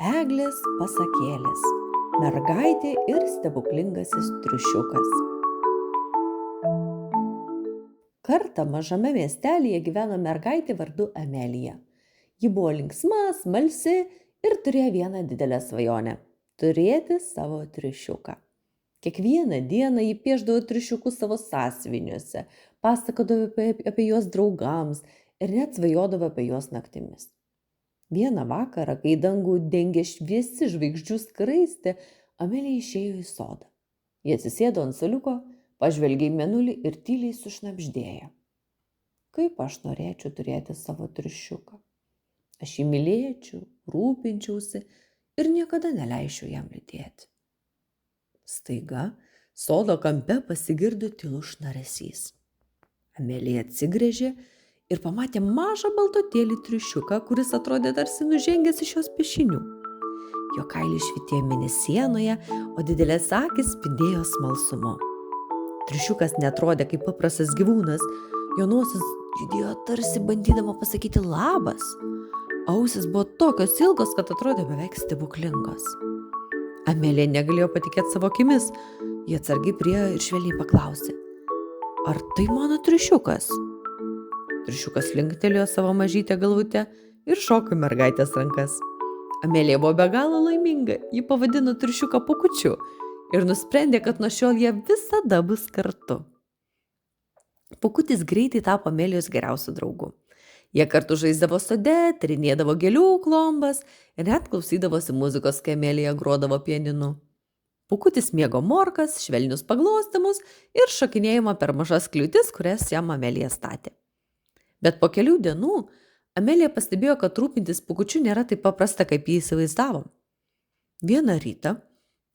Eglės pasakėlės. Mergaitė ir stebuklingasis triušiukas. Kartą mažame miestelyje gyveno mergaitė vardu Amelija. Ji buvo linksma, smalsi ir turėjo vieną didelę svajonę – turėti savo triušiuką. Kiekvieną dieną ji piešdavo triušiukus savo sąsiuviniuose, pasakodavo apie juos draugams ir net svajodavo apie juos naktimis. Vieną vakarą, kai dangų dengė šviesi žvaigždžių skraistė, Amelija išėjo į sodą. Ji atsisėdo ant suoliuko, pažvelgė į mėnulį ir tyliai sušnabždėjo. Kaip aš norėčiau turėti savo triušiuką. Aš jį mylėčiau, rūpinčiausi ir niekada neleisčiau jam liūdėti. Staiga sodo kampe pasigirdo tylus šnaresys. Amelija atsigręžė ir pamatė mažą baltutėlį triušiuką, kuris atrodė tarsi nužengęs iš jos piešinių. Jo kailis švytėjo mėnesienoje, o didelės akys spindėjo smalsumu. Triušiukas neatrodė kaip paprastas gyvūnas, jo nosis judėjo tarsi bandydama pasakyti labas. Ausys buvo tokios ilgos, kad atrodė beveik stebuklingos. Amelija negalėjo patikėti savo akimis. Ji atsargiai priėjo ir švelniai paklausė: ar tai mano triušiukas? Triušiukas linktelėjo savo mažytę galvutę ir šoko į mergaitės rankas. Amelija buvo be galo laiminga, ji pavadino triušiuką Pūkučiu ir nusprendė, kad nuo šiol jie visada bus kartu. Pūkutis greitai tapo Amelijos geriausiu draugu. Jie kartu žaisdavo sode, tyrinėdavo gėlių klombas ir net klausydavosi muzikos, kai Amelija grodavo pianinu. Pūkutis mėgo morkas, švelnius paglostymus ir šokinėjimą per mažas kliūtis, kurias jam Amelija statė. Bet po kelių dienų Amelija pastebėjo, kad rūpintis Pūkučiu nėra taip paprasta, kaip jį įsivaizdavo. Vieną rytą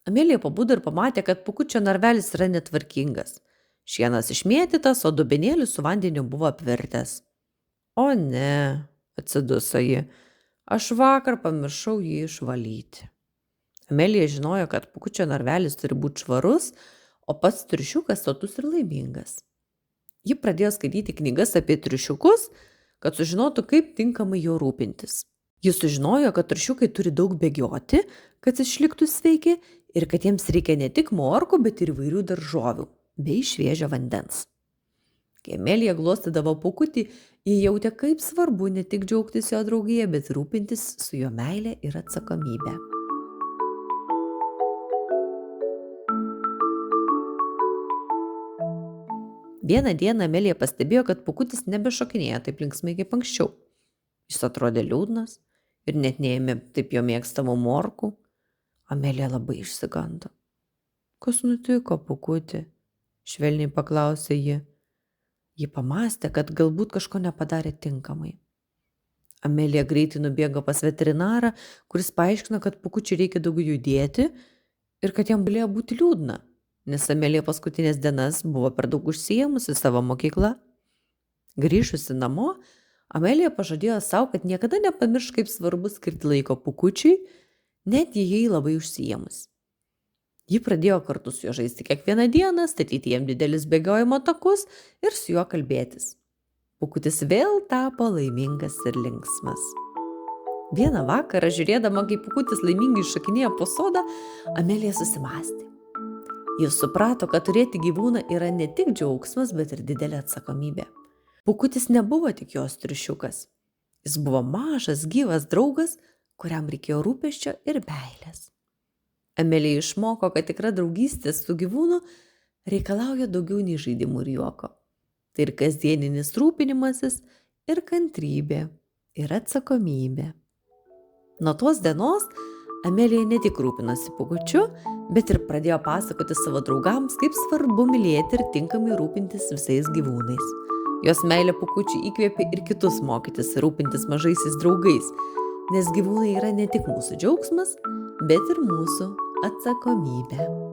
Amelija pabudo ir pamatė, kad Pūkučio narvelis yra netvarkingas. Šienas išmėtytas, o dubenėlis su vandeniu buvo apvirtęs. O ne, atsiduso ji, aš vakar pamiršau jį išvalyti. Amelija žinojo, kad Pūkučio narvelis turi būti švarus, o pats triušiukas sotus ir laimingas. Ji pradėjo skaityti knygas apie triušiukus, kad sužinotų, kaip tinkamai jo rūpintis. Ji sužinojo, kad triušiukai turi daug bėgioti, kad išliktų sveiki ir kad jiems reikia ne tik morkų, bet ir įvairių daržovių bei šviežio vandens. Kai Amelija glostydavo Pūkutį, ji jautė, kaip svarbu ne tik džiaugtis jo draugija, bet rūpintis su jo meile ir atsakomybė. Vieną dieną Amelija pastebėjo, kad Pūkutis nebešokinėjo taip linksmai kaip anksčiau. Jis atrodė liūdnas ir net neėmė taip jo mėgstamų morkų. Amelija labai išsigando. Kas nutiko, Pūkuti? Švelniai paklausė ji. Ji pamastė, kad galbūt kažko nepadarė tinkamai. Amelija greitai nubėgo pas veterinarą, kuris paaiškino, kad Pūkučiui reikia daugiau judėti ir kad jam galėjo būti liūdna, nes Amelija paskutinės dienas buvo per daug užsiėmusi savo mokyklą. Grįžusi namo, Amelija pažadėjo savo, kad niekada nepamirš, kaip svarbu skirti laiko Pūkučiui, net jei jį labai užsiėmus. Ji pradėjo kartu su juo žaisti kiekvieną dieną, statyti jam didelis bėgiojimo takus ir su juo kalbėtis. Pūkutis vėl tapo laimingas ir linksmas. Vieną vakarą, žiūrėdama, kaip Pūkutis laimingai šokinėjo po sodą, Amelija susimąstė. Jis suprato, kad turėti gyvūną yra ne tik džiaugsmas, bet ir didelė atsakomybė. Pūkutis nebuvo tik jos triušiukas. Jis buvo mažas, gyvas draugas, kuriam reikėjo rūpesčio ir meilės. Amelija išmoko, kad tikra draugystė su gyvūnu reikalauja daugiau nei žaidimų ir juoko. Tai ir kasdieninis rūpinimasis, ir kantrybė, ir atsakomybė. Nuo tos dienos Amelija ne tik rūpinosi Pūkučiu, bet ir pradėjo pasakoti savo draugams, kaip svarbu mylėti ir tinkamai rūpintis visais gyvūnais. Jos meilė Pūkučiui įkvėpė ir kitus mokytis ir rūpintis mažaisiais draugais, nes gyvūnai yra ne tik mūsų džiaugsmas, bet ir mūsų atsakomybė.